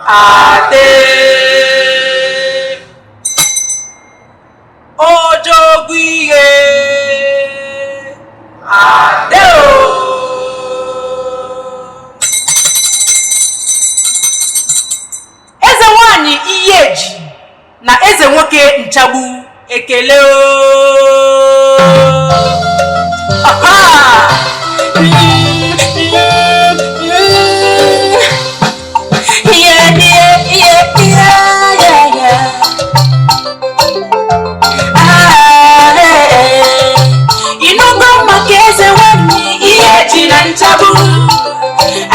ade ojogwiye ade o. Eze nwanyị Iyeji na eze nwoke Nchagbu ekele o.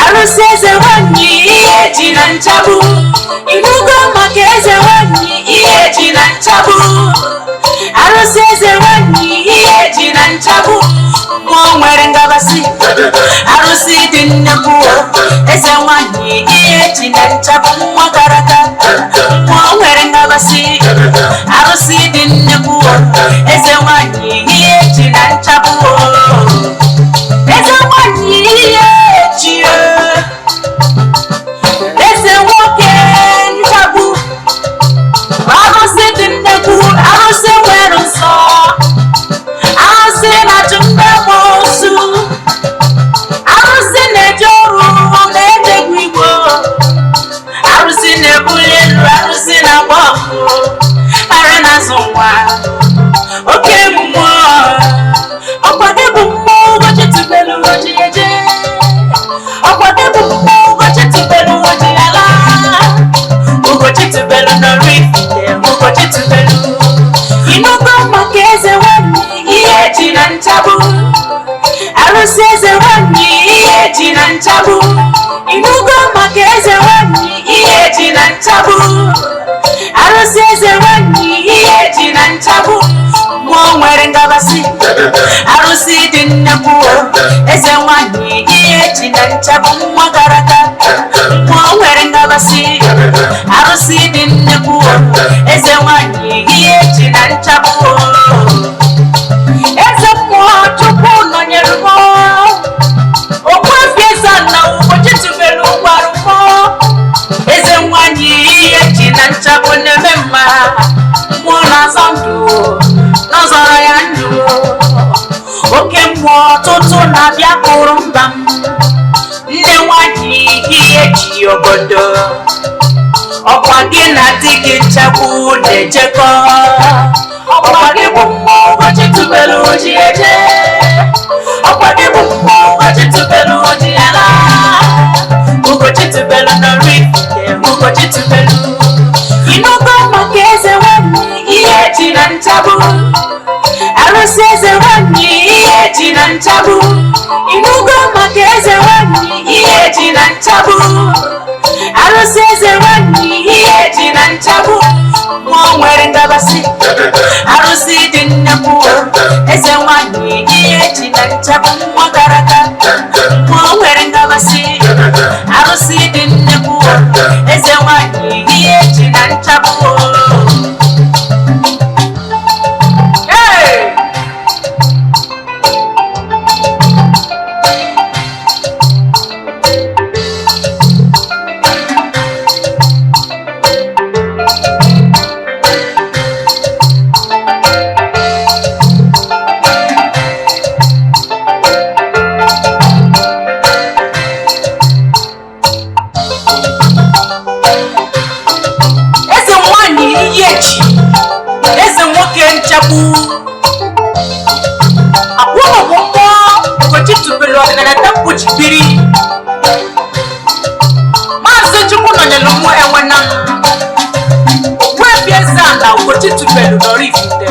Arụsị eze nwanyị Iyeji na Nchagbu, ịnụgo maka eze nwanyị Iyeji na Nchagbu. Arụsị eze nwanyị Iyeji na Nchagbu, mmụọ nwere ngabasị. Arụsị dị nnekwu, eze nwanyị Iyeji na Nchagbu, nwa gara aga, mmụọ nwere ngabasị. Arụsị dị nnekwu, eze nwanyị Iyeji na Nchagbu. Eze nwanyị Iyeji, eze nwoke Nchagbu, arụsị dị nnekwu, arụsị nwere nsọ, arụsị na-achụ mgbe osu, arụsị na-eje ọrụ na-edegwu igbo, arụsị na-ebuli elu, arụsị na-agba ọkụ, ara na-azụ nwa, oke mmụọ, ọkwa gị bụ mmụọ Ugochitubelu Odieje, ọkwa gị bụ mmụọ Ugochitubelu Odiala, Ugochitubelu Norifite, Ugochitubelu. Ịnụgo maka eze nwanyị Iyeji na Nchagbu, arụsị eze nwanyị Iyeji na Nchagbu. Ịnụgo maka eze nwanyị Iyeji na Nchagbu, arụsị eze nwanyị Iyeji na Nchagbu, mmụọ nwere ngabasị. Arụsị dị nnekwu, eze nwanyị Iyeji na Nchagbu, nwa gara aga, mmụọ nwere ngabasị. Arụsị dị nnekwu, eze nwanyị Iyeji na Nchagbu. Eze mmụọ Chukwu nọnyere m, Ogbuefi Eze-Ana Ugochitubelu gwara m, eze nwanyị Iyeji na Nchagbu na-eme mma, mmụọ na-azọ ndụ, n'ọzọrọ ya ndụ. Oke mmụọ ọtụtụ na-abịa kụrụ mba m, nne nwanyị Iyeji obodo, ọkwa gị na di gị Nchagbu na-ejekọ, ọkwa gị bụ mmụọ Ugochitubelu Odieje, ọkwa gị bụ mmụọ Ugochitubelu Odiala, Ugochitubelu Norifite, Ugochitubelu. Ịnụgo maka eze nwanyị Iyeji na Nchagbu, arụsị eze nwanyị Iyeji na Nchagbu. Ịnụgo maka eze nwanyị Iyeji na Nchagbu, arụsị eze nwanyị Iyeji na Nchagbu, mmụọ nwere ngabasị. Arụsị dị nnekwu, eze nwanyị Iyeji na Nchagbu, nwa gara aga, mmụọ nwere ngabasị. Arụsị dị nnekwu, eze nwanyị Iyeji na Nchagbu. Eze nwoke Nchagbu, akwụrụ bụ mmụọ Ugochitubelu Odinana Temple ji biri. Maazị Chukwu nọnyere mụ enwena Ogbuefi Eze-Ana Ugochitubelu Norifite,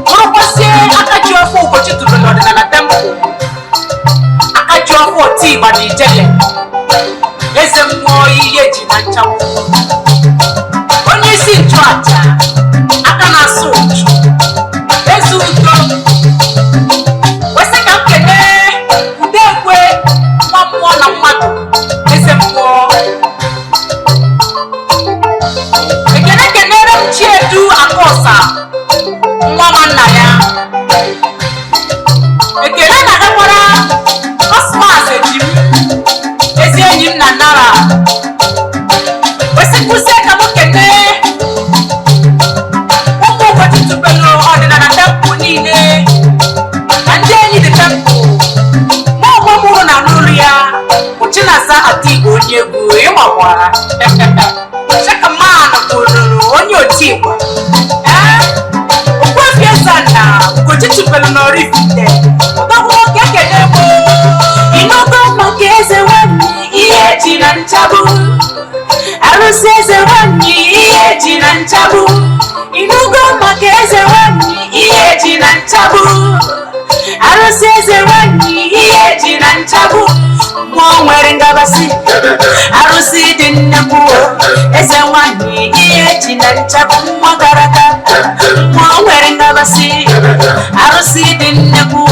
bụrụkwazie aka ji ọfọ Ugochitubelu Odinana Temple, aka ji ọfọ oti Igba na Ijele, eze mmụọ Iyeji na Nchagbu, onye isi nchụaja, aka na-asụ uchu, eze udo. Kwesị ka m kelee Udekwe, nwa mmụọ na mmadụ, eze mmụọ. Ekele kelere m Chiedu Akọsa, nwa nwanna ya. Ekele na-agakwara Cosmas Ejim, ezi enyi m na Nara. Uchinasa Atigo Onyegu Imawa Shakamana Kuru Onyo Tiwa Eze-Ana Ugochitubelu Odinana Inogo maka eze nwanyị ihe eji na nchabu arụsị eze nwanyị ihe eji na nchabu Inugo maka eze nwanyị ihe eji na nchabu arụsị eze nwanyị ihe eji na nchabu mmụọ nwere ngabasị arụsị dị nnekwu eze nwanyị ihe eji na nchabu mmụọ gara aga mmụọ nwere ngabasị arụsị dị nnekwu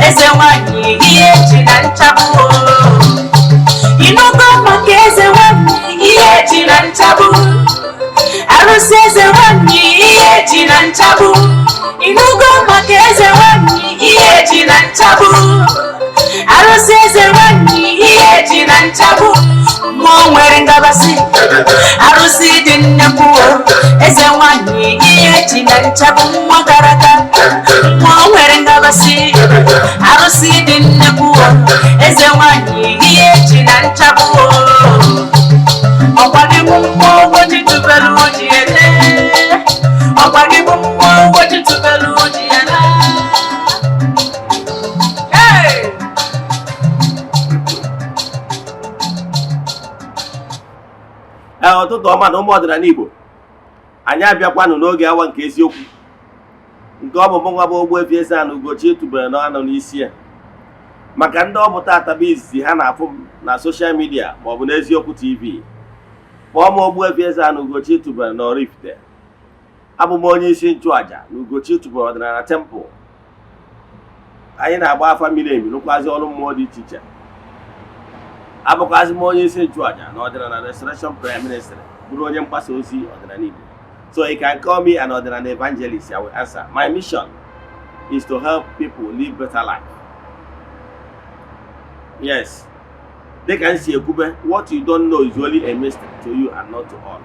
eze nwanyị ihe eji na nchabu Inugo maka eze nwanyị ihe eji na nchabu arụsị eze nwanyị ihe eji na nchabu Inugo maka eze nwanyị ihe eji na nchabu arụsị eze nwanyị ihe eji na nchabu mmụọ nwere ngabasị arụsị dị nnekwu eze nwanyị ihe eji na nchabu mmụọ gara aga mmụọ nwere ngabasị arụsị dị nnekwu eze nwanyị ihe eji na nchabu Ọgbagịbụ mmụọ Ugochitubelu Odinana Ọgbagịbụ mmụọ Ugochitubelu Odinana Ọtụtụ ọma na ụmụ ọdịnala Igbo anyị abịakwanụ n'oge awa nke eziokwu nke ọ bụ mụnwa bụ Ogbuefi Eze-Ana Ugochitubelu nọ n'isi ya maka ndị ọ bụ tata bụ izizi ha na-afụ m na soshal midia maọbụ n'eziokwu TV kpọọ m Ogbuefi Eze-Ana Ugochitubelu Oraifite abụ m onye isi nchụaja na Ugochitubelu Odinana Temple anyị na-agba afa miri emi rụkwazi ọrụ mmụọ dị iche iche abụkwazị m onye isi nchụaja na Odinana Restoration Prayer Ministry bụrụ onye mgbasa ozi ọdịnala Igbo. So you can call me an Odinana evangelist. I will answer. My mission is to help people live better life. Yes. They can see what you don't know is only a mystery to you and not to all.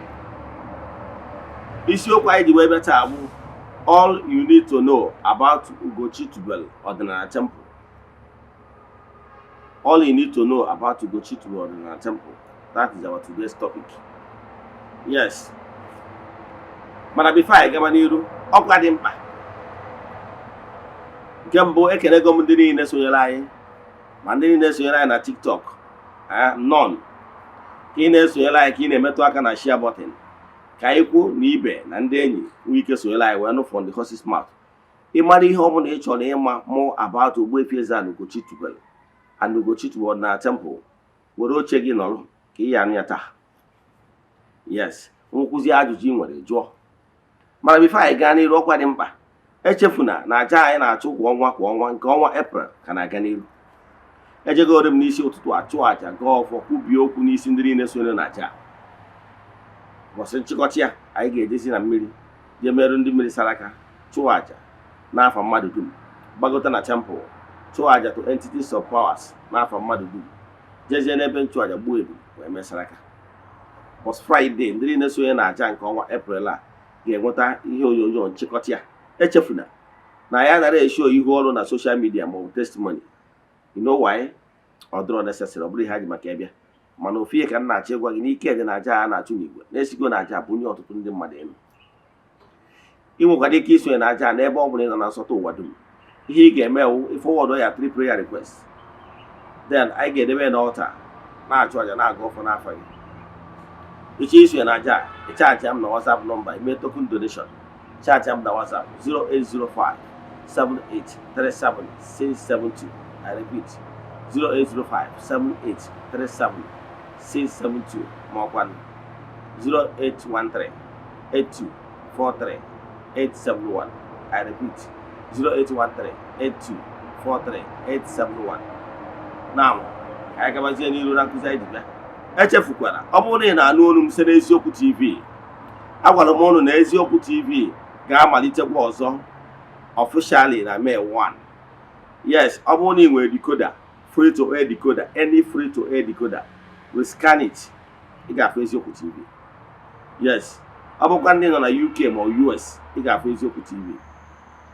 Isiokwu anyị dị wee beta abụ all you need to know about Ugochitubelu Odinana Temple. All you need to know about Ugochitubelu Odinana Temple. That is our today's topic. Yes. Mana before I gaba n'iru, ọkwa dị mkpa. Nke mbụ ekenego m ndị niile sonyere anyị ma ndị niile sonyere anyị na TikTok none ka ị na-esonyere anyị ka ị na-emetụ aka na share button ka anyị kwuo na ibe na ndị enyi nwee ike sonyere anyị wee nụ from the horse's mouth ịmara ihe ọ bụla ị chọrọ ịma more about Ogbuefi Eze-Ana Ugochitubelu and Ugochitubelu Odinana Temple were oche gị nọrọ ka ị ya anụ ya taa. Yes, nkwụzi ajụjụ ị nwere jụọ. Mana bifo anyị gaa n'iru ọkwa dị mkpa echefuna na aja anyị na-achụ kwa ọnwa nke ọnwa April ka na-aga n'iru. Ejegoro m n'isi ụtụtụ achụ aja gaa ọfọ kwubie okwu n'isi ndị niile sonyere na aja. Ụbọchị nchịkọta ya anyị ga-ejezi na mmiri jee merụ ndị mmiri sara aka chụọ aja n'afọ mmadụ dum gbagota na temple chụọ aja to entities of powers n'afọ mmadụ dum jezie n'ebe nchụaja gbuo ebu wee mesara aka. Ụbọchị Fraịde ndị niile sonyere na aja nke ọnwa April a ga-enweta ihe onyonyo nchịkọta ya. Echefuna na ya nara esho ihu ọrụ na social media maọbụ testimony. You know why? Ọ dịrọ necessary, ọ bụrụ ihe ha ji maka ịbịa mana ofu ihe ka m na-achọ ịgwa gị n'ike dị na aja a na-achụ n'igwe na-esigo na aja bụ nye ọtụtụ ndị mmadụ elu. Ị nwekwara ike isonye na aja n'ebe ọ bụla ị nọ na nsọtụ ụwa dum. Ihe ị ga-eme wụ forward ya 3 prayer requests, then anyị ga-edebe na altar na-achụ aja na-aga ọfọ n'afọ gị. Iche isonye na aja ịchaatị m na WhatsApp nọmba ime token donation chaatị m na WhatsApp 0805 7837 672. I repeat 0805 7837 672 maọkwanụ 0813 8243 871. I repeat 0813 8243 871. Now, anyị gabazie n'iru na nkụzi anyị dibịa. Echefukwara ọ bụrụ na ị na-anụ olu m site n'Eziokwu TV, agwara m unu na Eziokwu TV ga-amalitekwa ọzọ officially na May 1. Yes, ọ bụrụ na ị nwere decoder, free to air decoder, any free to air decoder, we scan it, ị ga-afụ Eziokwu TV. Yes, ọ bụkwa ndị nọ na UK ma US, ị ga-afụ Eziokwu TV.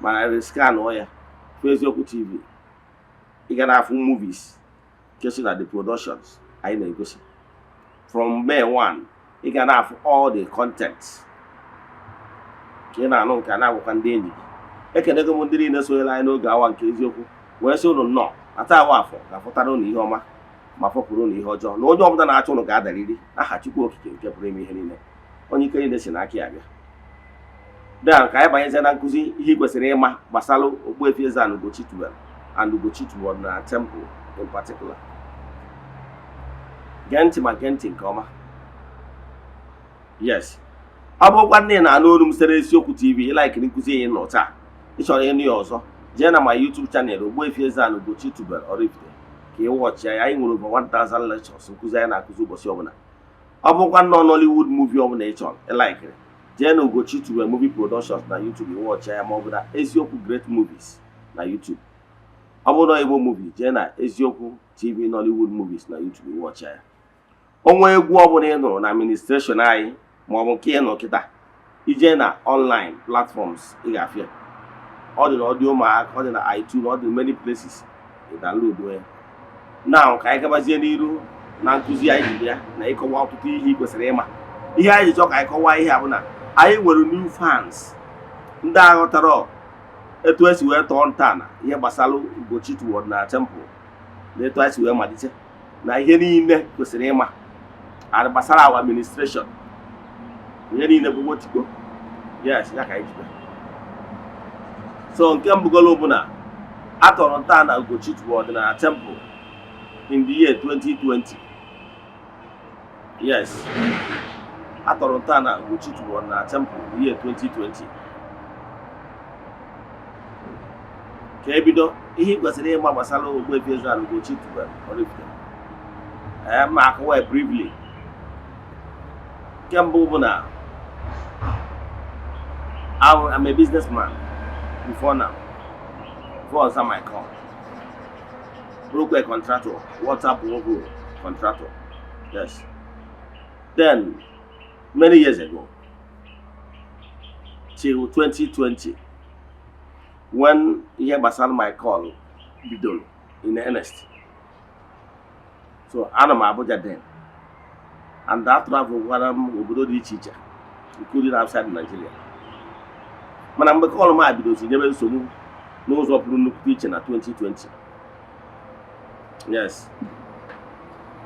Mana scan ya fụ Eziokwu TV, ị ga na-afụ movies, kesin na the productions anyị na-egosi from May 1 ị ga na-afụ all the content ka ị na-anụ nke a na-agwakwa ndị enyi gị. Ekenego m ndị niile sonyere anyị n'oge awa nke eziokwu wee sị ụnụ nnọọ ata awa afọ ga-afụtara ụnụ ihe ọma ma fọpụrụ ụnụ ihe ọjọọ na onye ọbụla na-achọ ụnụ ga-adarịrị aha Chukwu okike nke pụrụ ime ihe niile, onye ike niile si n'aka ya bịa. Then ka anyị banyezie na nkụzi ihe ị kwesịrị ịma gbasara Ogbuefi Eze-Ana Ugochitubelu and Ugochitubelu Odinana Temple in particular. Gee ntị ma gee ntị nke ọma. Yes, ọ bụrụkwa nne na-anụ olu m sitere Eziokwu TV ịlaikiri nkụzi anyị nọ taa, ị chọrọ ịnụ ya ọzọ, jee na my YouTube channel Ogbuefi Eze-Ana Ugochitubelu Oraifite ka ị wọchị ya. Anyị nwere over 1000 lectures nkụzi anyị na-akụzi ụbọchị ọbụla. Ọ bụrụkwa nnọọ Nollywood movie ọbụla ị chọrọ ịlaikiri, jee na Ugochitubelu Movie Productions na YouTube wọchị ya, ma ọ bụ na Eziokwu Great Movies na YouTube. Ọ bụrụ na Igbo movie, jee na Eziokwu TV Nollywood Movies na YouTube wọchị ya. Onwe egwu ọbụla ị nụrụ na administration anyị ma ọ bụ nke ị nọ kịta, ije na online platforms ị ga-afịa. Ọ dị na audio ụmụaka, ọ dị na iTunes, ọ dị many places ị download ya. Now ka anyị gabazie n'iru na nkụzi anyị ji ya na ịkọwa ọtụtụ ihe ị kwesịrị ịma. Ihe anyị ji chọọ ka anyị kọwaa ihe a bụ na anyị nwere new fans ndị aghọtara etu esi wee tọọ ntọala ihe gbasara Ugochitubelu Odinana Temple na etu esi wee malite na ihe niile kwesịrị ịma gbasara our administration, ihe niile bụ wotikpo. Yes, ya ka anyị ji. So nke mbugolo bụ na a tọrọ ntọala Ugochitubelu Odinana Temple in the year 2020. Yes, a tọrọ ntọala Ugochitubelu Odinana Temple in the year 2020. Ka ebido ihe kwesịrị ịma gbasara Ogbuefi Eze-Ana Ugochitubelu Oraifite ma akọwa briefly. Nke mbụ bụ na I'm a businessman before now, before I start my call. Broke a contractor, water blow contractor. Yes. Then many years ago, till 2020, when ihe gbasara my call bidoro in earnest. So ana m Abuja then, and that travel gwara m obodo dị iche iche including outside Nigeria. Mana mgbe call m bidozi nyebe nsogbu n'ụzọ pụrụ nnukwu iche na 2020. Yes.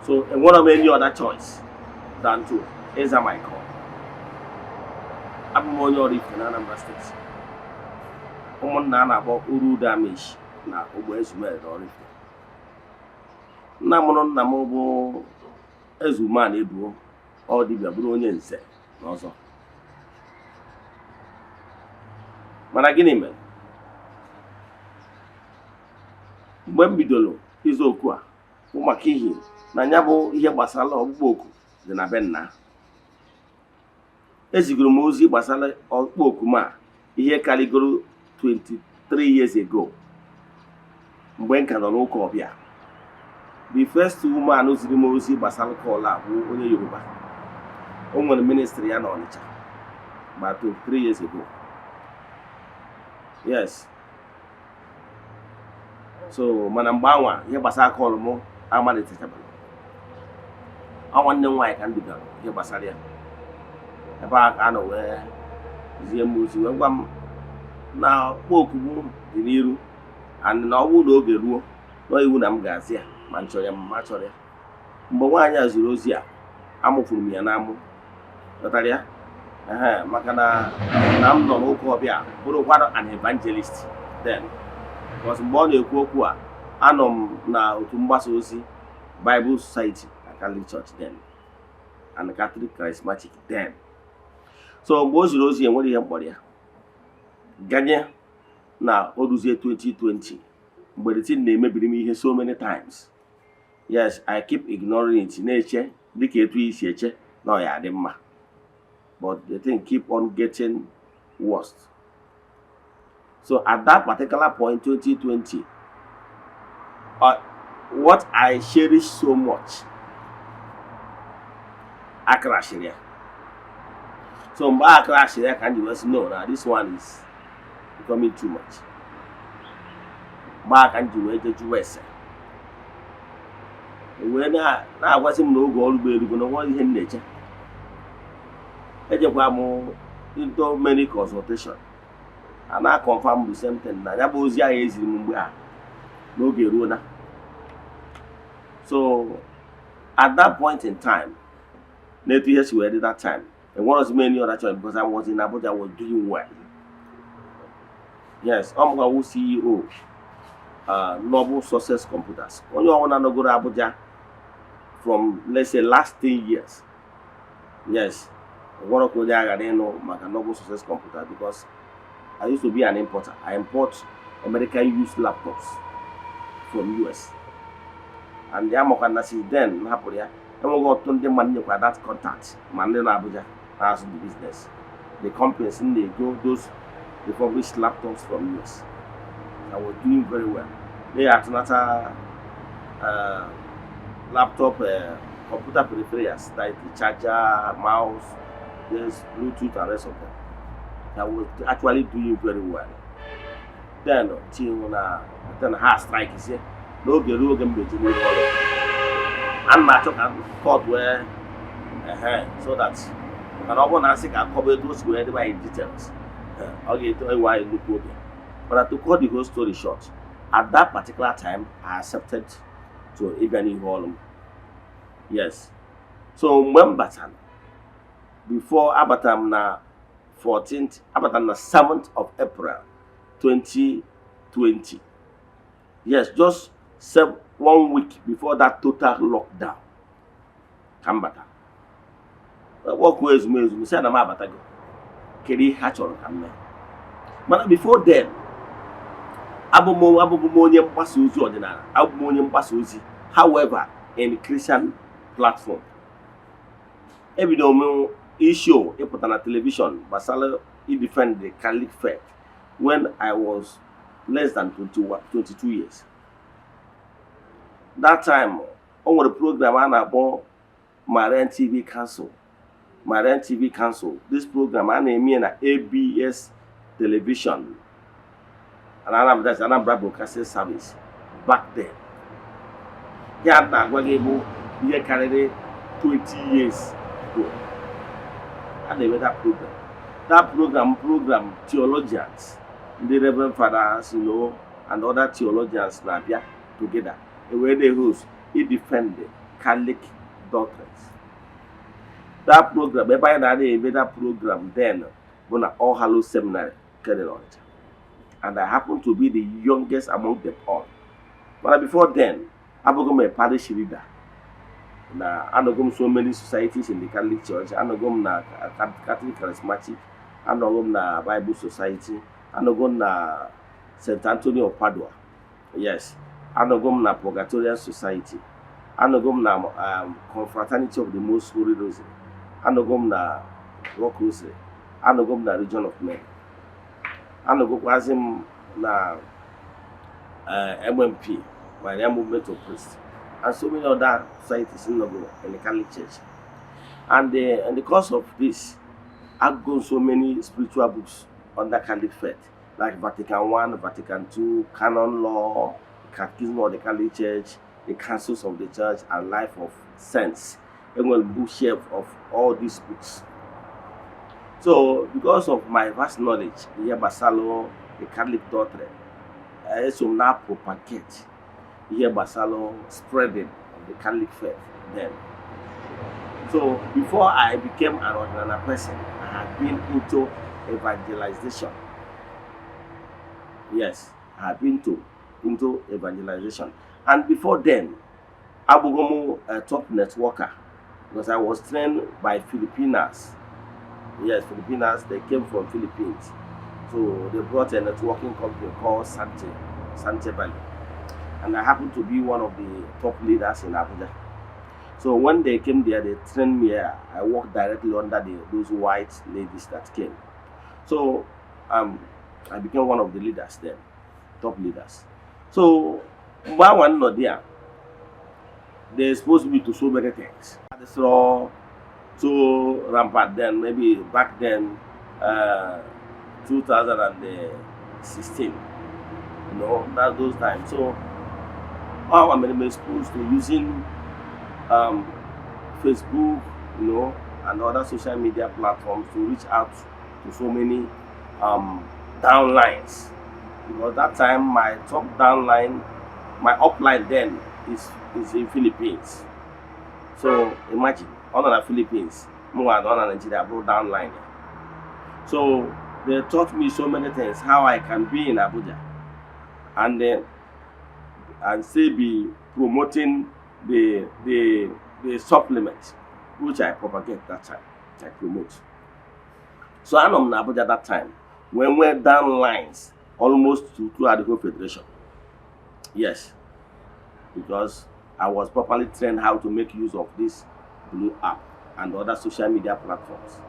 So enwere m any other choice than to answer my call. Abụ m onye Oraifite na Anambra State. Ụmụnna a na-akpọ Uru Damage na Ogbuezumelu Oraifite. Nna mụrụ nna m bụ Eze-Ana ebuo ọ dibịa bụrụ onye nze n'ọzọ. Mana gịnị mere? Mgbe m bidoro izu okwu a bụ maka ihe na ya bụ ihe gbasara ọkpụkpọ oku dị na be nna. Ezigoro m ozi gbasara ọkpụkpọ oku ma ihe karịgoro 23 years ago mgbe m ka nọ n'ụka ọbịa. The first woman ziri m ozi gbasara kọl a bụ onye Yoruba. O nwere ministry ya na Ọnịcha about 23 years ago. Yes. So mana mgbe anwa ihe gbasara kọl m amalitechabeghị. Nwanne m nwaanyị ka m bidoro ihe gbasara ya. Ebe a ka a nọ wee zie m ozi wee gwa m na ọkpụkpọ oku dị n'iru and na ọ bụrụ na oge ruo na iwu na m ga-azị ya ma nchọrọ ya ma chọrọ ya. Mgbe nwaanyị a ziri ozi a, amụfuru m ya n'amụ. Ghọtara ya? Maka na m nọ n'ụka ọbịa bụrụkwa an evangelist then. Because mgbe ọ na-ekwu okwu a, anọ m na otu mgbasa ozi Bible Society na Catholic Church then and Catholic Charismatic then. So mgbe o ziri ozi enwere ihe mkpọrọ ya ganye na o ruzie 2020 mgbe the thing na-emebiri m ihe so many times. Yes, I keep ignoring it, na-eche dịka etu isi eche na ọ ya adị mma, but the thing keep on getting worse. So at that particular point 2020, what I cherish so much I crashed ya. So mgbe a crashed ya ka ndị wee sị no, na this one is becoming too much. Mgbe a ka ndị wee jeju ese wee na-agwasị m na oge ọrụ ụgbọelu na nwa ihe m na-eche. Ejekwa m into many consultation a na-confirm the same thing na ya bụ ozi ahụ eziri m mgbe a n'oge ruo na. So at that point in time, netu ihe si wee dị that time, and one of many other choice because I was in Abuja, I was doing well. Yes, I'm going to CEO Noble Success Computers. When you want to go to Abuja from, let's say, last 10 years. Yes, I want to go there and know my Noble Success Computer because I used to be an importer. I import American used laptops from US. And the American since then, happily, I'm going to turn them money for that contact. Money in Abuja as the business. The companies in they go those refurbished laptops from US. I was doing very well. They had another laptop computer peripherals like the charger, mouse, there's Bluetooth and rest of them. I was actually doing very well. Then till then hard strike is here. No get road and not caught where so that an urban answer can cover those who are in details. I'll get to why it look okay. But to cut the whole story short, at that particular time I accepted to even hall. Yes. So remember before Abatam na 14th, Abatam na 7th of April 2020. Yes, just 1 week before that total lockdown. Kambata. What ways me say na Abatago. Keri hachoro kamme. But before then, abumo onye mgbasa ozi ọdịnala, abumo onye mgbasa ozi, however, in Christian platform. Ebido me issue ịpụta na television gbasara defend the Catholic faith when I was less than 22 years. That time, on the program I na-akpọ Marian TV Council. Marian TV Council. This program I na-eme na ABS television. And that's Anambra Broadcasting Service back then. Yeah, that was able to carry 20 years ago. And they made that program. That program theologians, the Reverend Fathers, and other theologians now together. The way they host, he defended Catholic doctrines. That program, everybody made that program then, when All Hallows Seminary carried on it. And I happened to be the youngest among them all. But before then, I became a parish leader. Now, I know so many societies in the Catholic Church. I know na Catholic Charismatic. I know na Bible Society. I know na St. Anthony of Padua. Yes. I know na Purgatorial Society. I know na Confraternity of the Most Holy Rosary. I know na Rock Rosary. I know na Region of Men. I know na MMP, Marian Movement of Priests, and so many other societies in the Catholic Church. And in the course of this, I've gone so many spiritual books on the Catholic faith, like Vatican I, Vatican II, Canon Law, Catechism of the Catholic Church, the Councils of the Church, and Life of Saints. And one bookshelf of all these books. So, because of my vast knowledge here Basalo, the Catholic doctrine, I also now propagate here Basalo spreading of the Catholic faith then. So, before I became an ordinary person, I had been into evangelization. Yes, I had been into evangelization. And before then, I became a top networker because I was trained by Filipinas. Yes, Filipinas, they came from Philippines. So they brought a networking company called Sante Valley. And I happened to be one of the top leaders in Abuja. So when they came there, they trained me here. I worked directly under those white ladies that came. So I became one of the leaders then, top leaders. So one not there, they exposed me to so many things. So rampant then, maybe back then, 2016, those times. So I'm exposed to using Facebook, and other social media platforms to reach out to so many downlines. Because that time my top downline, my upline then is in Philippines. So imagine, on the Philippines, more than on Nigeria, brought downline. So they taught me so many things, how I can be in Abuja and still be promoting the supplement which I propagate that time, I promote. So I'm in Abuja that time when we're down lines almost throughout the whole federation. Yes, because I was properly trained how to make use of this blue app and other social media platforms.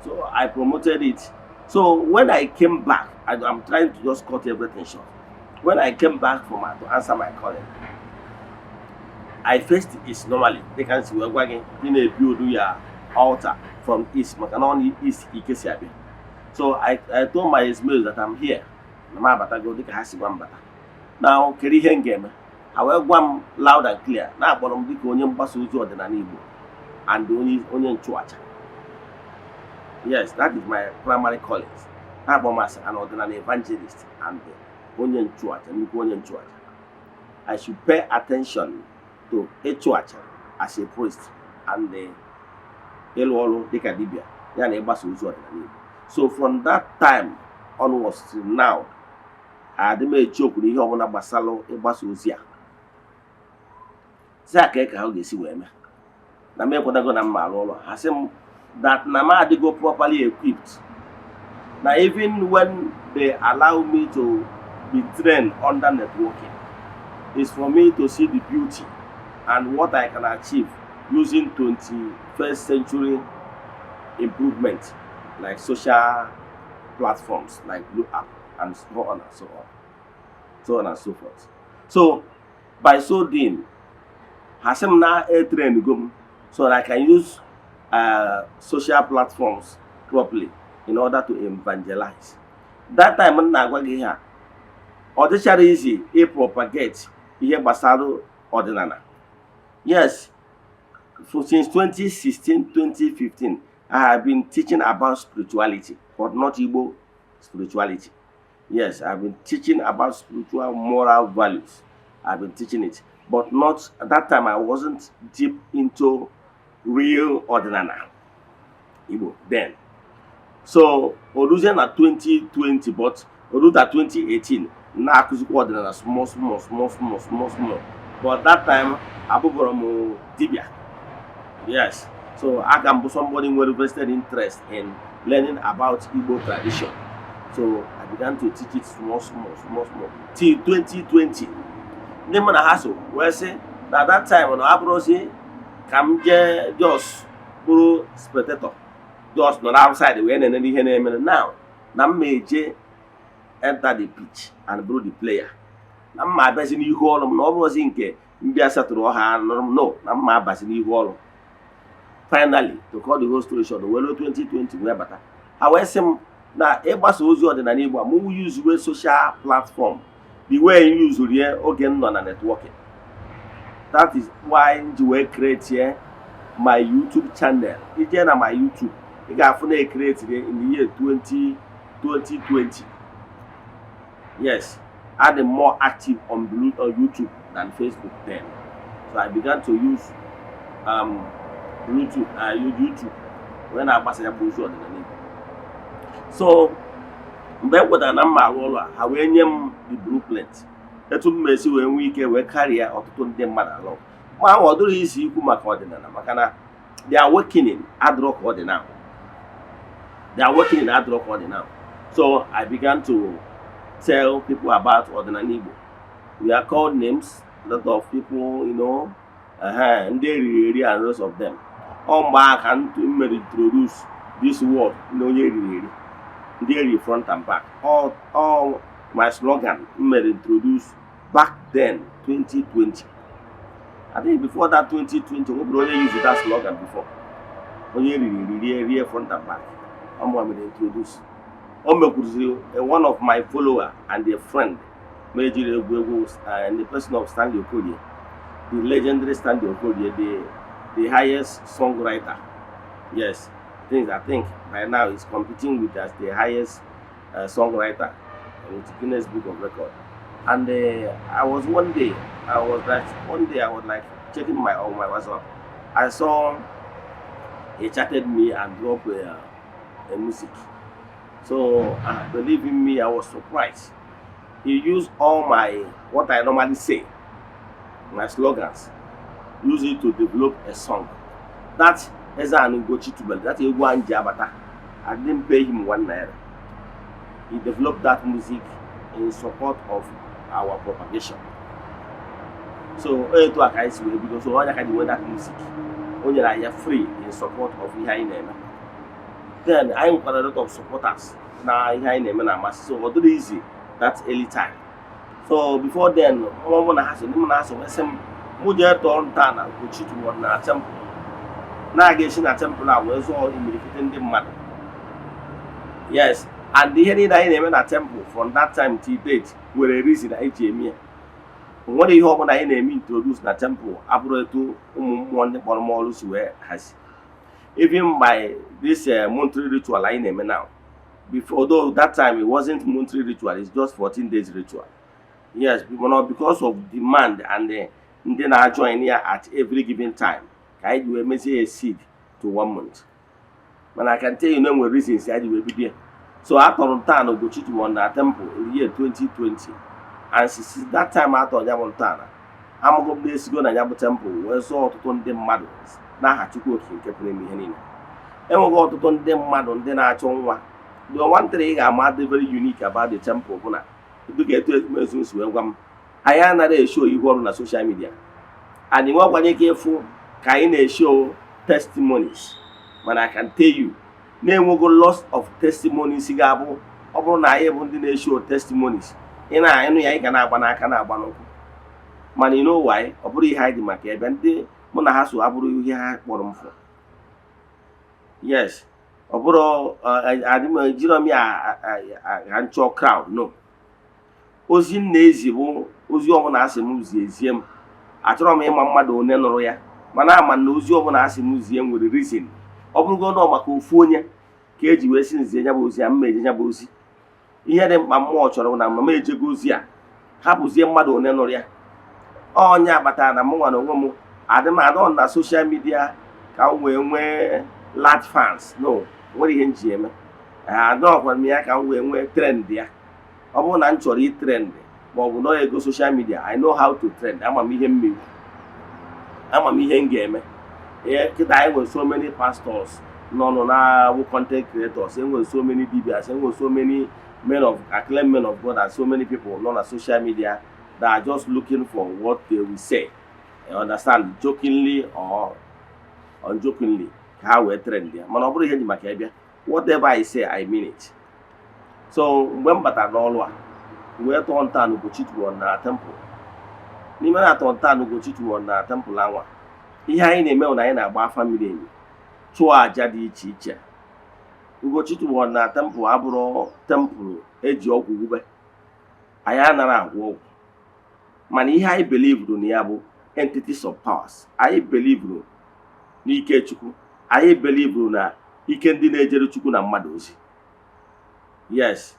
So I promoted it. So when I came back, I'm trying to just cut everything short. When I came back to answer my calling, I faced East normally. They can see we're working in a build your altar from East, Macanoni East Ikesiabi. So I told my Ismail that I'm here. Now, Kerry Hengame, however, one loud and clear. Now, bottom big onion basu Odinana Igbo and the onion chuacha. Yes, that is my primary calling. I'm as an ordinary evangelist and the onion chuacha, onion chuacha. I should pay attention to a chuacha as a priest and the Elwalo Dekadibia. So from that time onwards till now, I had made a joke with the Yomana Basalo, a Basusia. Zaka, how they see women. Na me kwada go na malolo asem that nama they go properly equipped. Now even when they allow me to be trained under networking, it's for me to see the beauty and what I can achieve using 21st century improvement like social platforms like Blue App and so on and so on. So on and so forth. So by so doing, Hasem na a train go so that I can use social platforms properly in order to evangelize. That time when I go here, or the share easy, a propagate here Basaro Odinana. Yes, since 2016, 2015, I have been teaching about spirituality, but not Igbo spirituality. Yes, I've been teaching about spiritual moral values. I've been teaching it, but not at that time. I wasn't deep into real Odinana Igbo then. So Oduzen at 2020, but Odu at 2018. Now Odinana small. But that time Abuboromo Dibia. Yes. So I can be somebody with vested interest in learning about Igbo tradition. So I began to teach it small. Till 2020. Name on a hassle. Where say that time on Abrosi come just pro spectator. Just not outside the way and then now. Now major enter the pitch and blow the player. Now my best in you all no was in India Saturo no, now my best in you all. Finally, to cut the whole story short, the well 2020 were better. However, now everybody also the neighbor who use with social platform. The way you use here again on a networking. That is why you create here my YouTube channel. Again on my YouTube. I got created in the year 2020. Yes, I am more active on YouTube than Facebook then. So I began to use YouTube when I was a push on the name. So but what I am how the blueprint. That will make you when we can carry out to them along. My order is you Makana. They are working in ad rock now. So I began to tell people about Odinana Igbo. We are called names, a lot of people, and they really and rest of them. On back and to introduce this word, really front and back. All my slogan introduced back then, 2020. I think before that 2020, we only used that slogan before. Only really front and back. I'm going to introduce. One of my follower and a friend, Major and the person of Stanley Okoye, the legendary Stanley Okoye, the highest songwriter. Yes, I think by now he's competing with as the highest songwriter with Guinness Book of Record. And I was one day, I was like checking on my WhatsApp. I saw he chatted me and dropped a music. So believe in me, I was surprised. He used all my what I normally say, my slogans, use it to develop a song. That Eze-Ana Ugochitubelu, that Egwu Abata, I didn't pay him 1 naira. He developed that music in support of our propagation. So to a guys because all I can do that music, only I are free in support of Eze-Ana. Then I got a lot of supporters. Now Eze-Ana, so although easy that early time. So before then, one has some Mujer Don Tana, Ugochitubelu Odinana Temple. Now again, a temple now was all in the mother. Yes, and the heading I temple from that time till date were a reason I came. What do you hope I introduce the temple? After to one Bormolus where has even by this monthly ritual I name now. Before though that time it wasn't monthly ritual, it's just 14 days ritual. Yes, because of demand and then I join here at every given time. I do a seed to 1 month. But I can tell you no more reasons I will be there. So I thought Ugochitubelu Odinana Temple in the year 2020. And since that time I thought Yamontana, I'm going to go to Yabo Temple where saw to turn them madons. Now I had to go to Henina. And we go to turn them madon, then I told one. The one thing I'm very unique about the temple. To get to it, welcome. I am not show you on social media. And you want to be careful. Can show testimonies, but I can tell you, name will go lots of testimonies. Sigabo, upon I even show testimonies. And I know I can have an man, you know why? Oburi hide my cab and they Mona has to aburu here for. Yes, Oburo, I didn't Jeremy, I talk crowd. No, Ozin Nazi, Ozio as a museum. I told me, Mamma do Nenoya. Mana man knows you as a museum with a reason. Open go no Macofonia, Cage Wessins, Yabosia, Major Yabosi. He had a more on a major Guzia. Habusia Mado Nenoria. Oh, Yabatana, Moano, Adam, I don't on social media, can wear large fans. No, what do you Jim? I don't want me, I can wear trend there. I won't actually trend. But we know go social media. I know how to trend. I'm a medium. I'm a million gamer. Yeah, I with so many pastors, no, content creators, and with so many DBS, and with so many acclaimed men of God, and so many people on social media that are just looking for what they will say. You understand, jokingly or unjokingly, how we trend there. Whatever I say, I mean it. So when Batanolwa, we're to Ugochitubelu Odinana Temple. Nimana tontano Ugochitubelu Odinana Temple anwa. Ihe anyị na-eme na anyị na-agba family enyi. Chụọ aja dị iche iche. Ugochitubelu Odinana Temple abụrụ temple eji ọgwụ ube. Anyị anara agwọ ọgwụ. Mana ihe anyị believe na ya bụ entities of powers. Anyị believe n'ike Chukwu. Anyị believe na ike ndị na-ejere Chukwu na mmadụ ozi. Yes,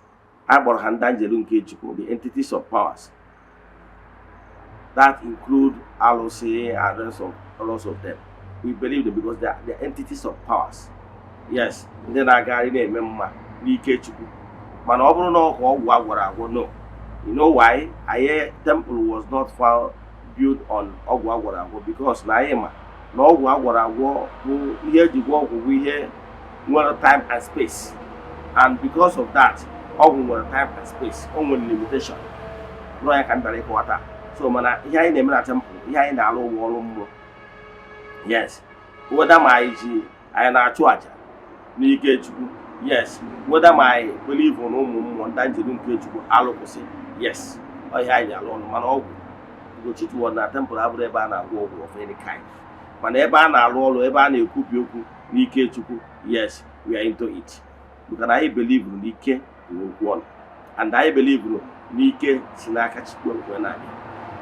akpọrọ ha ndị anjelu nke Chukwu, the entities of powers. That include Alose and lots of them. We believe them because they are entities of powers. Yes, ndị na-aga na-eme mma n'ike Chukwu. Mana ọ bụrụ na ọgwụ agwara agwọ, no. You know why? Our temple was not built on ọgwụ agwara agwọ because na anyị ma na ọgwụ agwara agwọ bụ ihe ejigwe ọgwụ bụ ihe nwere time and space. And because of that, ọgwụ nwere time and space. O nwere limitation. No ya ka mbara ịkọwata. So mana ihe anyị na-eme na temple, ihe anyị na-alụ ụgwọ ọrụ mmụọ. Yes, whether ma anyị na-achụ aja n'ike Chukwu. Yes, whether my believe on ụmụ mmụọ ndị njiri nke Chukwu alụkwụsị. Yes, ọ ihe anyị na-alụ ọrụ mana ọgwụ Ugochitubelu Odinana Temple abụrụ ebe a na-agwọ ọgwụ of any kind. Mana ebe a na-alụ ọrụ, ebe a na-ekwubi okwu n'ike Chukwu. Yes, we are into it. Because I believe n'ike one, and I believe n'ike si n'aka Chukwu nke na-abịa.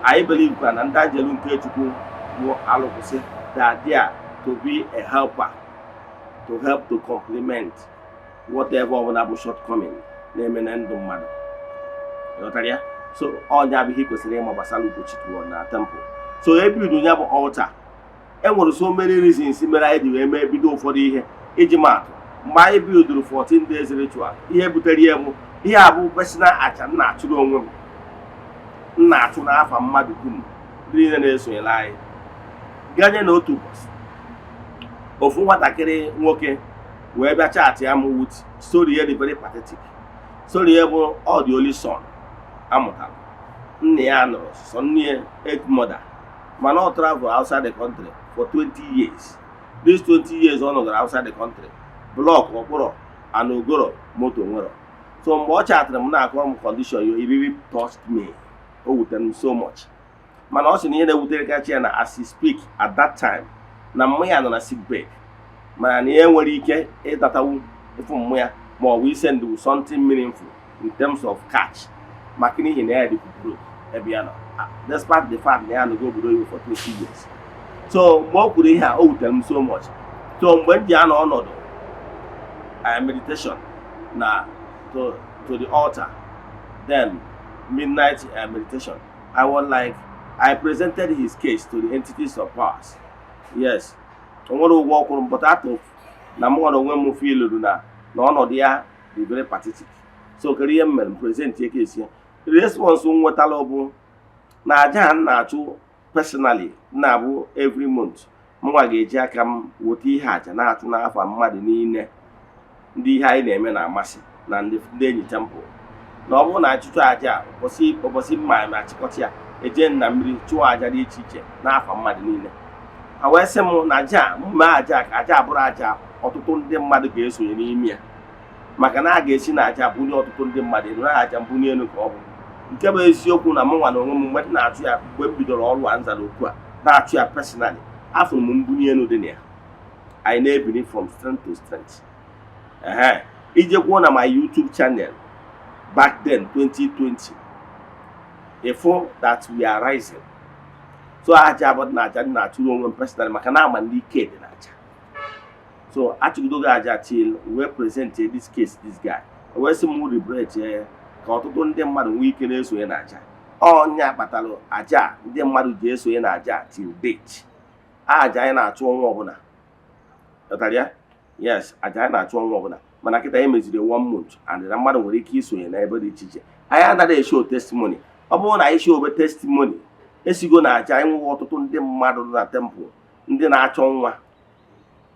I believe na ndị njiri nke Chukwu bụ alụkwụsị. they are there to be a helper, to help to complement whatever ọbụla bụ shortcoming na-eme na ndụ mmadụ. Ịghọtara ya? So ọnya bụ ihe kwesịrị ịma gbasara Ugochitubelu Odinana Temple. So ebido ya bụ altar. Enwere so many reasons mere anyị ji wee mee bido ụfọdụ ihe iji maatụ. Mgbe anyị bidoro 14 days ritual, ihe butere ya bụ ihe a bụ personal acha m na-achụrụ onwe m. M na-achụ n'afa mmadụ dum ndị niile na-esonyere anyị. Ganye na otu ụbọchị, ofu nwatakịrị nwoke wee bịa chat ya m with story ya dị very pathetic. Story ya bụ ọ dị only son amụtara. Nne ya nọrọ so nne ya eighth mother, mana ọ travel outside the country for 20 years. These 20 years ọ nọgara outside the country, block okporo and ogoro moto nwere. So mgbe ọ chatara m na-akọrọ m condition ya, it really touched me. O wutere m so much. Mana ọ sị na ihe na-ewutere kacha ya na as he speak at that time na mmụ ya nọ na sick bed, mana na ihe nwere ike ịdatawu ịfụ mmụ ya ma ọ bụ isend something meaningful in terms of catch maka n'ihi na ya dị kwupụrụ ebe ya nọ, despite the fact na ya nọgo obodo oyibo for 20 years. So mgbe o kwuru ihe a, o wutere m so much. So mgbe m ji anọ ọnọdụ meditation na to the altar, then midnight meditation, I was like, I presented his case to the entities of powers. Yes, onwere ụgwọ ọkwụrụ m, but atụ na m nwere onwe m feel na ọnọdụ ya dị very pathetic. So kere ihe m mere m present ya case ya. Response m nwetala bụ na aja m na-achụ personally na-abụ every month mụnwa ga-eji aka m weta ihe aja na-achụ n'afọ mmadụ niile ndị ihe anyị na-eme na-amasị na ndị enyi temple. Na ọ bụrụ na achụchụ aja ụbọchị mma ma achịkọta ya eje na mmiri chụọ aja dị iche iche n'afọ mmadụ niile. Ha wee sị m na aja mee aja ka aja abụrụ aja ọtụtụ ndị mmadụ ga-esonye n'ime ya, maka na a ga-esi na aja bunye ọtụtụ ndị mmadụ elu, na aja mbunye elu ka ọ bụ nke bụ eziokwu. Na mụnwa na onwe m mgbe m na-achụ ya, mgbe m bidoro ọrụ a nzara okwu a na-achụ ya personally, afụrụ m mbunye elu dị na ya. anyị na-ebili from strength to strength. Ije kwuo na my YouTube channel back then 2020, a fall that we are rising. So aja about na aja na achụrụ onwe m personally maka na ama ndị ike dị na aja. So achụgodo aja till we present this case this guy. We sị m liberate ka ọtụtụ ndị mmadụ nwee ike na-esonye na aja. Ọnya kpatara aja ndị mmadụ ji esonye na aja till date. Aja anyị na-achụ ọnwa ọbụla. Ọtara yes, aja anyị na-achụ ọnwa ọbụla. Mana kịta anyị meziri 1 month and na mmadụ nwere ike isonye na ebe dị iche iche. Anyị anaghị show testimony. Ọ bụrụ na anyị show obe testimony, esigo na aja anyị nwere ọtụtụ ndị mmadụ na temple ndị na-achọ nwa.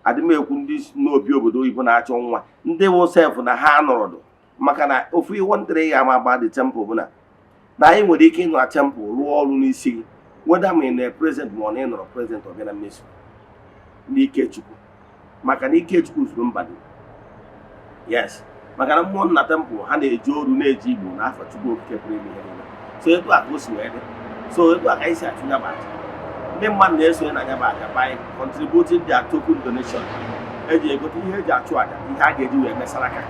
Adịmekwu ndị n'obi obodo oyibo na-achọ nwa, ndị wụ sef na ha nọrọdụ maka na ofu ihe wontere ya ma ba the temple bụ na anyị nwere ike ịnọ na temple rụọ ọrụ n'isi gị, whether ma ị na present ma ọ na ịnọrọ present ọ bịa na mmeso n'ike Chukwu, maka na ike Chukwu zuru mba dum. Yes, maka na mmụọ na temple ha na-eji oru na-eji Igbo n'afọ Chukwu okike pụrụ ime ihe niile. So etu a ka o si wee dị. So etu a ka anyị si achụ ya bụ aja. Ndị mmadụ na-esonye na ya bụ aja by contributing their token donation. Eji egote ihe eji achụ aja, ihe a ga-eji wee mesara aka.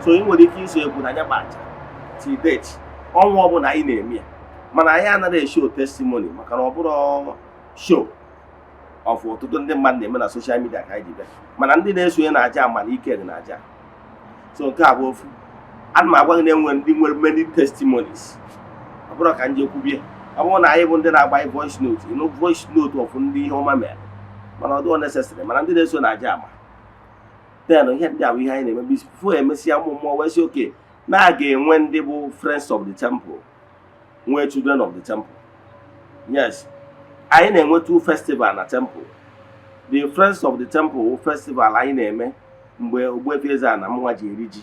So ị nwere ike iso ekwu na ya bụ aja till date ọnwa ọbụla anyị na-eme ya, mana anyị anaghị show testimony maka na ọ bụrụ show of ọtụtụ ndị mmadụ na-eme na social media ka anyị ji bịa, mana ndị na-esonye na aja mana ike dị na aja. So nke a bụ ofu. Ana m agwa gị na enwere ndị nwere many testimonies. Ọ bụrụ ka nje kwubie, ọ bụrụ na anyị bụ ndị na-agba voice note, voice note of ndị ihe ọma mere, mana ọ dị unnecessary, mana ndị na-eso na aja ama. Then ihe ndị a bụ ihe anyị na-eme before emesịa mmụọ wee sị oke na a ga-enwe ndị bụ friends of the temple, nwee children of the temple. Yes, anyị na-enwe 2 festival na temple. The friends of the temple festival anyị na-eme mgbe Ogbuefi Eze-Ana mụnwa ji eri ji.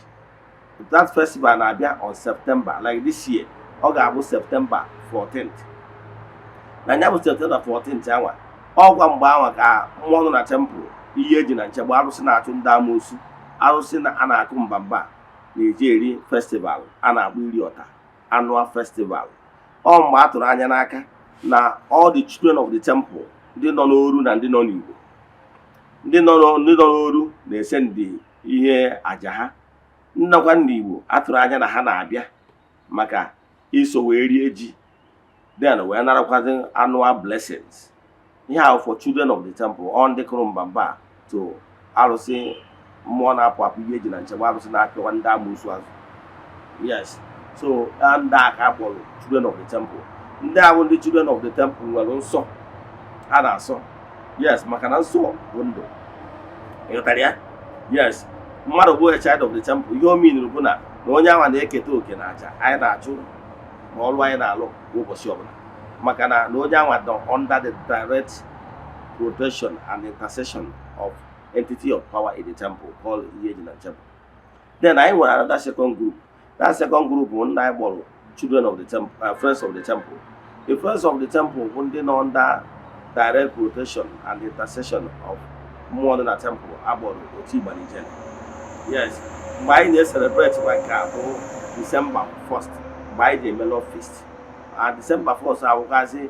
That festival na-abịa on September, like this year. Ọ ga-abụ September 14th. Na ya bụ September 14th anwa, ọgwa mgbe anwa ka mmụọ nọ na temple ihe eji na nchegbu arụsị na-achụ ndị amoosu, arụsị a na-akụ mbamba na-eji eri festival a na-agba iri ọta, annual festival. Ọ mgbe a tụrụ anya n'aka na all the children of the temple, ndị nọ n'oru na ndị nọ n'Igbo, ndị nọ n'oru na-ese ndị ihe aja ha, nnọkwa ndị Igbo atụrụ anya na ha na-abịa maka iso wee rie ji, then wee narakwazi annual blessings. Here for children of the temple on the Kurumbamba to Alusi Mona Papu Yejin and Chabalusi Wanda Muswas. Yes. So and that couple children of the temple. There will the children of the temple will also and also. Yes, Makanan saw window. Yes. Mother boy a child of the temple. You mean Rubuna. No one they get to Kenaja. I that you all why I look over Shobana. Makana no one under the direct protection and intercession of entity of power in the temple called Eze-Ana Temple. Then I want another second group. That second group one I borrow children of the temple, friends of the temple. The friends of the temple one they under direct protection and intercession of more than a temple about Ugochitubelu. Yes, by they celebrate like December 1st by the Mellow Feast. December 1st I will say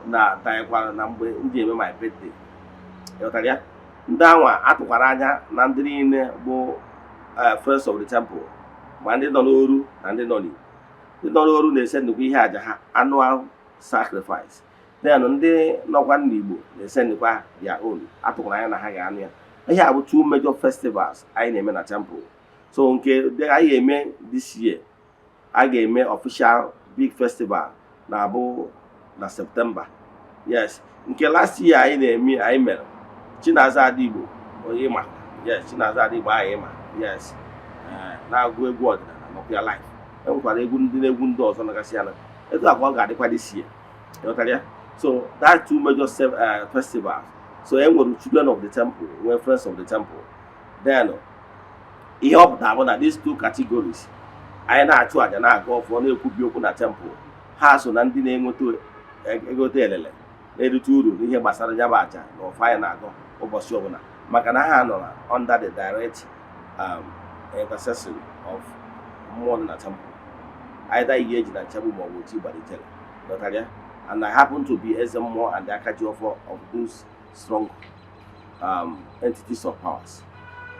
na taekwana na mgbe ndị eme my birthday. Yotaria ndị anwa atụkwara anya na ndị niile bụ friends of the temple ma ndị nọ n'oru na ndị nọ n'Igbo. Ndị nọ n'oru na-ese nnukwu ihe aja ha annual sacrifice. Then ndị nọkwa n'Igbo na-ese nnukwu their own atụkwara anya na ha ga-anụ ya. Ihe a bụ two major festivals anyị na-eme na temple. So nke anyị eme this year a ga-eme official big festival na abụ na September. Yes. Nke last year anyị mere Chinaza Adigbo onye ma. Yes, Chinaza Adigbo anyị ma. Yes. Na-agụ egwu ọdịnala nọkwa live. Enwekwara egwu ndị na-egwu ndị ọzọ nagasị ya na etu akwa ọ ga-adịkwa this year. Yotaria. So that two major festivals. So enwere children of the temple, we're friends of the temple. Then ihe ọ pụtara bụ na these two categories anyị na-achụ aja na-aga ọfọ na-ekwubi okwu na temple. Ha so na ndị na-enweta egote elele na-erite uru n'ihe gbasara ya bụ aja na ọfọ anyị na-agọ ụbọchị ọbụla maka na ha nọ under the direct intercession of mmụọ na temple, either Eze-Ana Temple ma ọ bụ Ugochitubelu. And I happen to be Eze-Mmụọ and the Akajiofo of those strong entities of powers.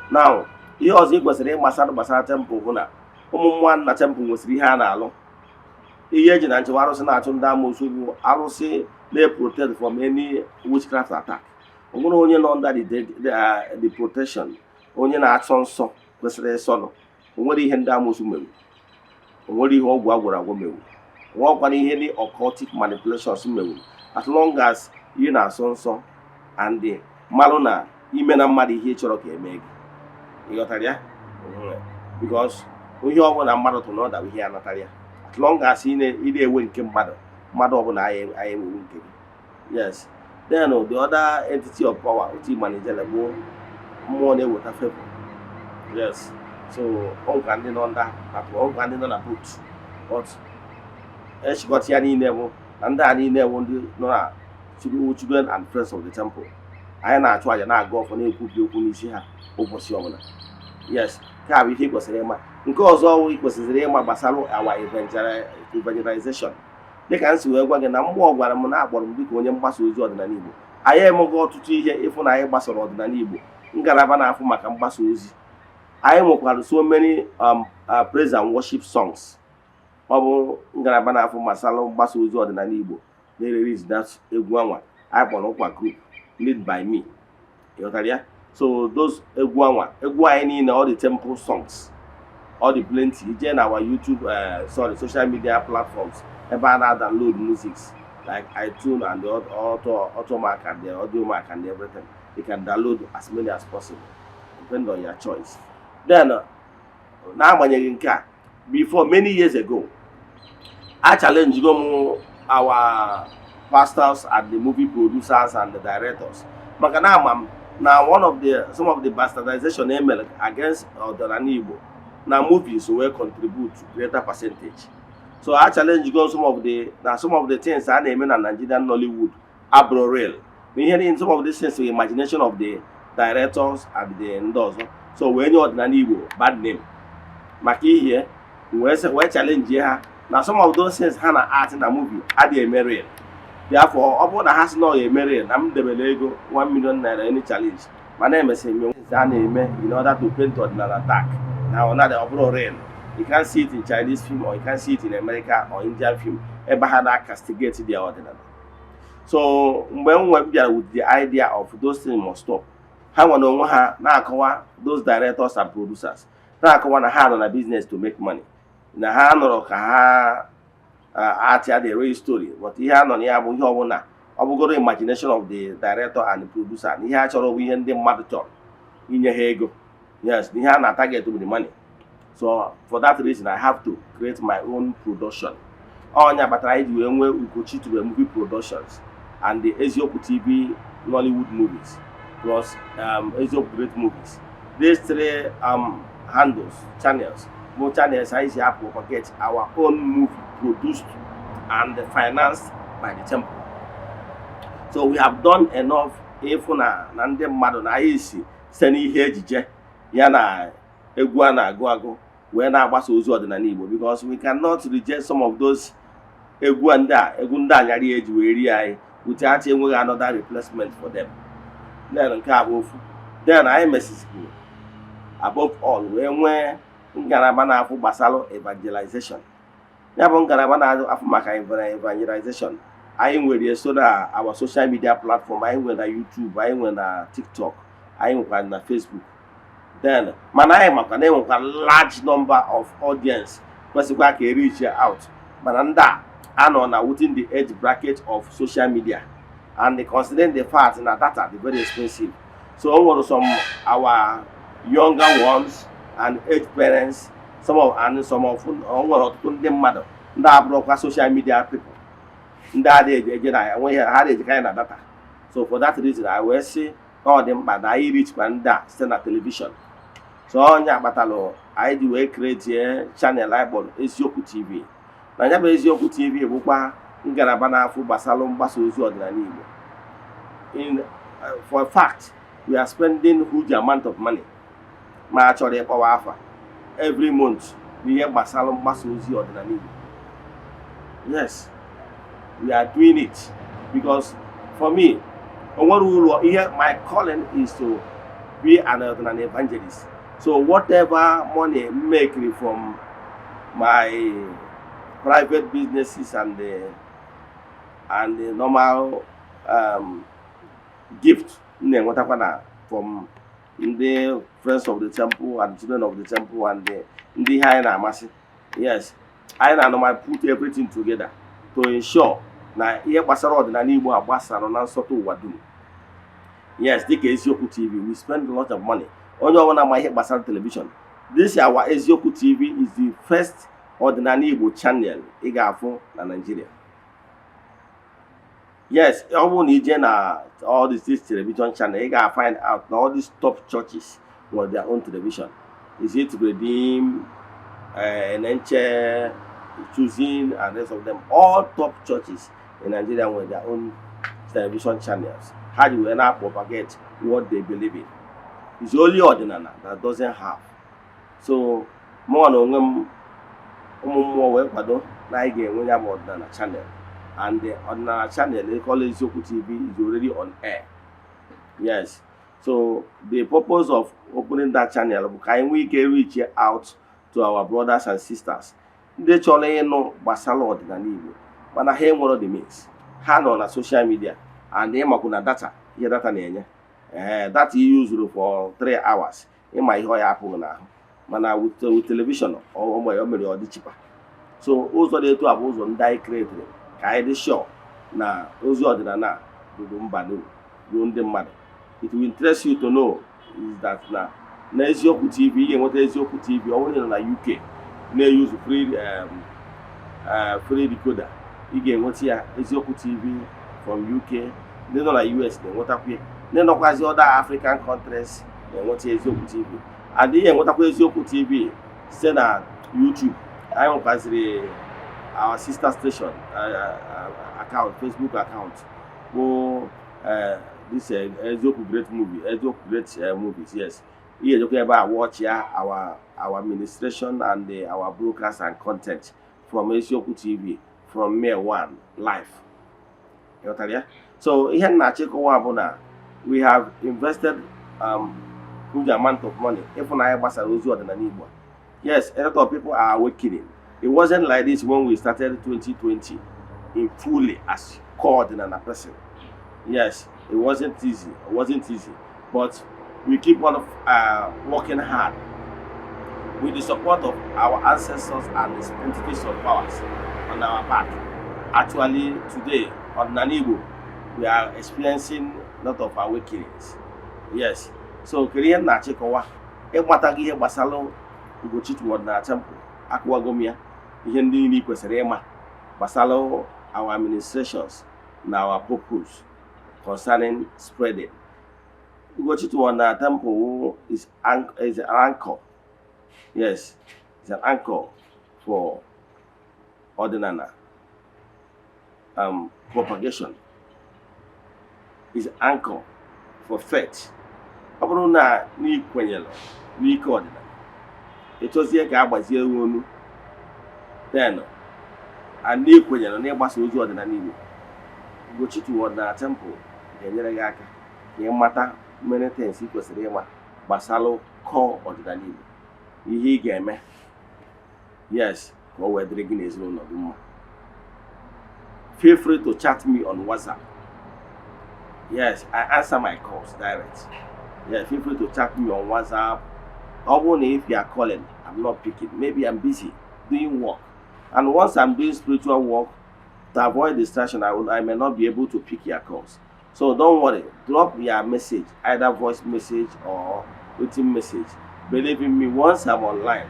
Now, ihe ọzọ ị kwesịrị gbasara temple bụ na ụmụ mmụọ na temple nwesịrị ihe a na-alụ. Ihe eji na nchewa arụsị na-achụ ndị amoosu bụ arụsị na-protect from any witchcraft attack. O nwere onye nọ under the protection, onye na-achọ nsọ kwesịrị ịsọnụ. O nwere ihe ndị amoosu mewu. O nwere ihe ọgwụ agwọrọ agwọ mewu. O nwekwana ihe ndị occultic manipulations mewu. As long as you na-asọ nsọ and malụ na ime na mmadụ ihe chọrọ ka eme gị. Ị ghọtara ya? Because ihe ọbụla mmadụ tụrụ n'ọda bụ ihe anatara ya. As long as ị na-ewe nke mmadụ ọbụla anyị ewewe nke gị. Yes. Then the other entity of power Ugochitubelu bụ mmụọ na-eweta favor. Yes. So ọnka ndị nọ na boot. But echịkọta ya niile bụ na ndị a niile bụ ndị nọ na children and friends of the temple. Anyị na-achụ aja na-aga ọfọ na-ekwubi okwu n'isi ha ụbọchị ọbụla. Yes, ka bụ ihe kwesịrị ịma. Nke ọzọ kwesịrị ịma gbasara our evangelization. Dịka nsi wee gwa gị na mmụọ gwara m na-akpọrọ m dịka onye mgbasa ozi ọdịnala Igbo. Anyị emeghị ọtụtụ ihe ịfụ na anyị gbasara ọdịnala Igbo. Ngalaba na-afụ maka mgbasa ozi. Anyị nwekwara so many praise and worship songs. Ọ bụ ngalaba na-afụ gbasara mgbasa ozi ọdịnala Igbo na-ereriz that egwu anwa anyị kpọrọ nkwa group led by me. So those egwu anyị niile all the temple songs, all the plenty ije na our YouTube social media platforms ebe a na-download musics like iTunes and the Automac and the Audiomack and everything. You can download as many as possible depending on your choice. Then n'agbanyeghị nke a, before many years ago I challenged our pastors and the movie producers and the directors. Maka na ama na some of the bastardization emel against ọdịnala Igbo na movies will contribute to greater percentage. So I challenge some of the things I na-eme na Nigerian Nollywood abro real. In some of these things the imagination of the directors and the ndị ọzọ. So when you ọdịnala Igbo bad name. Maka ihe we challenge ha na some of those things ha na art na movie adịghị eme real. Therefore, ọ bụrụ na ha si na ọ ga-emere na m debere ego 1 million naira any challenge mana emesịrị a na-eme in order to paint ọdịnala attack. Now ọ bụrụ real. You can't see it in Chinese film or you can't see it in America or Indian film. Ebe ha na castigate their ọdịnala. So when we began with the idea of those things must stop, how one on ha na those directors and producers na akawa na ha no na business to make money. Na ha no ka ha art the real story, but ihe anọ na ya bụ ihe ọbụla ọ bụgoro imagination of the director and the producer na ihe a chọrọ bụ ihe ndị mmadụ chọrọ inye ha ego. Yes, ihe a na target with the money. So for that reason I have to create my own production. Onya kpatara anyị ji wee nwee Ugochitubelu movie productions and the Eziokwu TV Nollywood movies plus Eziokwu great movies. These three handles, channels, more channels I have to get our own movie produced and financed by the temple. So we have done enough. If na ndị mmadụ na anyị si site n'ihe ejije ya na egwu a na-agụ agụ wee na-agbasa ozi ọdịnala Igbo, because we cannot reject some of those egwu ndị anyarị eji wee rie anyị without enweghị another replacement for them. Then nke a bụ ofu. Then anyị mesizikwu above all wee nwee ngalaba na-afụ gbasara evangelization. Ya bụ ngalaba na-afụ maka evangelization. Anyị nwere so na our social media platform, anyị nwere na YouTube, anyị nwere na TikTok, anyị nwere na Facebook. Then mana anyị makwa na enwekwa large number of audience kwesịkwa ka reach out, mana ndị a nọ na within the age bracket of social media, and considering the fact na data is very expensive. So some our younger ones and age parents, some of ọtụtụ ndị mmadụ ndị abụrụkwa social media people, ndị adịghị eje na ha na-ejikarị na data. So for that reason I will say ọ dị mkpa na anyị reach kwa ndị a site na television. So onye akpatalụ anyị ji wee create channel anyị kpọrọ Eziokwu TV. Na ya bụ Eziokwu TV bụkwa ngalaba na-afụ gbasara mgbasa ozi ọdịnala Igbo. For a fact, we are spending huge amount of money ma chọrọ ịkpọwa afa every month n'ihe gbasara mgbasa ozi ọdịnala Igbo. Yes, we are doing it because for me, my calling is to be an evangelist. So whatever money make from my private businesses and the normal gift from the friends of the temple and children of the temple and the high namasi. Yes, I normally put everything together to ensure na ihe gbasara ọdịnala Igbo agbasara na nsọtụ ụwa dum. Yes, dịka Eziokwu TV, we spend a lot of money. Onye ọbụla ma ihe gbasara television. This our Eziokwu TV is the first ọdịnala Igbo channel ị ga-afụ na Nigeria. Yes, ọ bụrụ na ije na all these television channel, ị ga-find out na all these top churches nwere their own television. Is it Redeem, Enenche, Choosing, and rest of them, all top churches in Nigeria with their own television channels. How do you not propagate what they believe in? It's only Odinana that doesn't have. So more on more Odinana channel, and the Odinana channel they call it Eziokwu TV is already on air. Yes. So the purpose of opening that channel, can we reach out to our brothers and sisters? Ndị chọrọ ịnụ gbasara ọdịnala Igbo mana ha enwere the means. Ha nọ na social media and ịmakwu na data, ihe data na-enye. That you use for 3 hours. Ịma ihe ọ ya apụghị n'ahụ. Mana with television o mere ọ dị cheaper. So ụzọ dị etu a bụ ụzọ ndị anyị create ka anyị dị sure na ozi ọdịnala bụ mba ruo ndị mmadụ. It will interest you to know is that na Eziokwu TV, ị ga-enweta Eziokwu TV ọ bụrụ na UK. Na-use free decoder. Ị ga-enweta ya Eziokwu TV from UK. Ndị nọ na US na-enwetakwa. Ndị nọkwazi other African countries na-enweta Eziokwu TV. And ị ga-enwetakwa Eziokwu TV site na YouTube. Anyị nwekwaziri our sister station account, Facebook account bụ this Eziokwu great movie, Eziokwu great movies. Yes. Here you can watch our administration and our broadcast and content from Eziokwu TV from May 1 live. So here na Chikowa we have invested huge amount of money. If I gbasara ozi ọdịnala Igbo. Yes, a lot of people are awakening. It wasn't like this when we started 2020. in fully as core Odinana person. Yes, it wasn't easy, but we keep on working hard with the support of our ancestors and the entities of powers on our path. Actually, today on Nanibo, we are experiencing a lot of awakenings. Yes, so Korean na chikowa ịgbataghị ihe gbasara Ugochitubelu Odinana Temple akwụwagomia ihe ndị niile kwesịrị ịma gbasara our administrations na our purpose concerning spreading. Ugochitubelu Odinana Temple is an anchor. Yes, it's an anchor for Odinana propagation. It's an anchor for faith. Ọ bụrụ na n'ikwenyere n'ike ọdịnala etozie ka agbazie onu then and n'ikwenyere n'ịgbasa ozi ọdịnala Igbo, Ugochitubelu Odinana Temple ga-enyere gị aka ka ịmata many things ị kwesịrị ịma gbasara core ọdịnala Igbo, ihe ị ga-eme yes ka o wee dịrị gị n'ezinụlọ gị mma. Feel free to chat me on WhatsApp. Yes, I answer my calls direct. Yeah, feel free to chat me on WhatsApp. Even if you are calling, I'm not picking. Maybe I'm busy doing work. And once I'm doing spiritual work, to avoid distraction, I may not be able to pick your calls. So don't worry. Drop your message, either voice message or written message. Believe in me, once I'm online,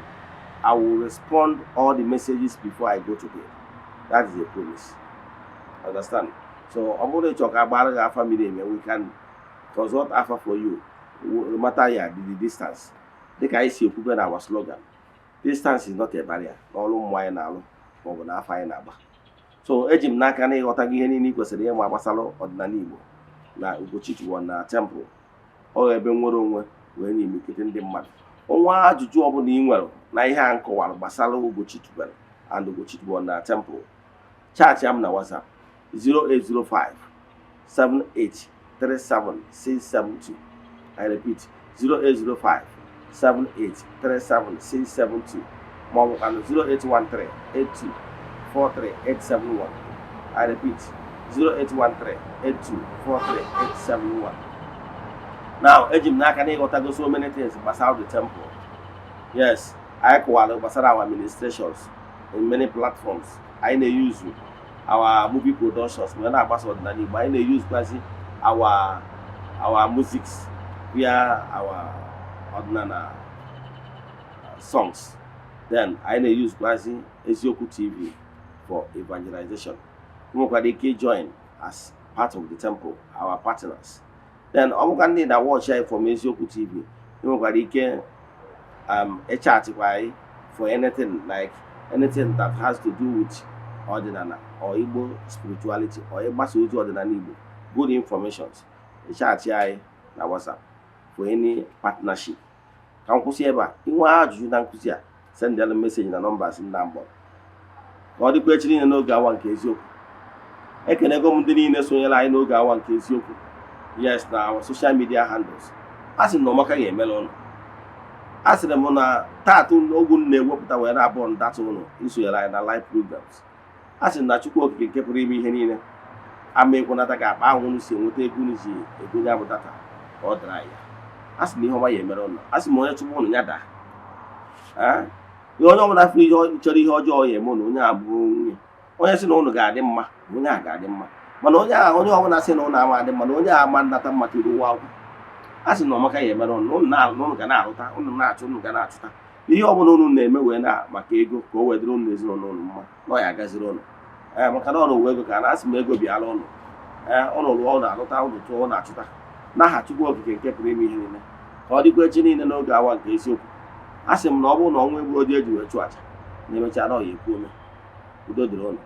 I will respond all the messages before I go to bed. That is a promise. Understand? So I'm going to talk about our family and we can consult Alpha for you. No matter the distance. Like I see you our slogan. Distance is not a barrier. So ejim n'aka na ịghọta ihe niile ị kwesịrị ịma gbasara ọdịnala Igbo na Ugochitubelu Odinana Temple. Ọ ebe nwere onwe wee na-emekete ndị mmadụ. Ọnwa ajụjụ ọbụla ị nwere na ihe a nkọwara gbasara Ugochitubelu and Ugochitubelu Odinana Temple. Chat am na WhatsApp 0805 7837672. I repeat 0805 7837672. Mom and 0813 82 43871. I repeat 0813 82 43871. Now, ejim n'aka na ịghọtago so many things about the temple. Yes, I kwala gbasara our administrations in many platforms. I na-use our movie productions. We na-agbasa ọdịnala Igbo. I na-use quasi our musics via our Odinana songs. Then I na-use quasi Eziokwu TV for evangelization. We join as part of the temple, our partners. Then I that watch from Eziokwu TV. We chat for anything anything that has to do with Odinana or Igbo spirituality or Igbo Odinana Igbo. Good informations. Chat na WhatsApp for any partnership. Ka nkwụsị ebe a, inwe ajụjụ na nkụzi a, send them message na numbers in number. Ka ọ dịkwa echi niile n'oge awa nke eziokwu. Ekenego m ndị niile sonyere anyị n'oge awa nke eziokwu. Yes, na our social media handles. Asị na ọmaka ga-emela ụnụ. Asịrị m na taatụ n'ogu na-ewepụta wee na-abụọ ndatụ ụnụ isonyere anyị na live programs. Asị na Chukwu Okike nke pụrụ ime ihe niile ama ekwenata ka akpa ahụ unu si enweta ego unu ji egonye abụ data ka ọ dara ya. Asị na ihe ọma ya emere ụnụ. Asị m onye Chukwu ụnụ ya daa. Ihe onye ọbụla chọrọ ihe ọjọọ ya eme ụnụ onye abụọ nwunye. Onye sị na ụnụ ga-adị mma, onye a ga-adị mma. Mana onye ọbụla sị na ụnụ ama adị mma na onye ama nnata mma tụrụ ụwa akwụ. Asị na ọmaka ya emere ụnụ ụnụ ga na-arụta, ụnụ na-achụ, ụnụ ga na-achụta. Ihe ọbụla ụnụ na-eme wee na maka ego ka o wedịrị ụnụ ezinụlọ ụnụ mma. Na ọ ya agaziri ụnụ. Maka na ọrụ uwe ego ka a na-asị m ego bịala ụnụ. Ụnụ rụọ ụnụ arụta, ụnụ tụọ ụnụ achụta. N'aha Chukwu Okike nke pụrụ ime ihe niile. Ka ọ dịkwa echi niile n'oge awa nke eziokwu. Asị m na ọ bụrụ na ọnwa egbu oji eji wee chụ aja na-emecha na ọ ya ekwu ome. Udo dịrị ụnụ.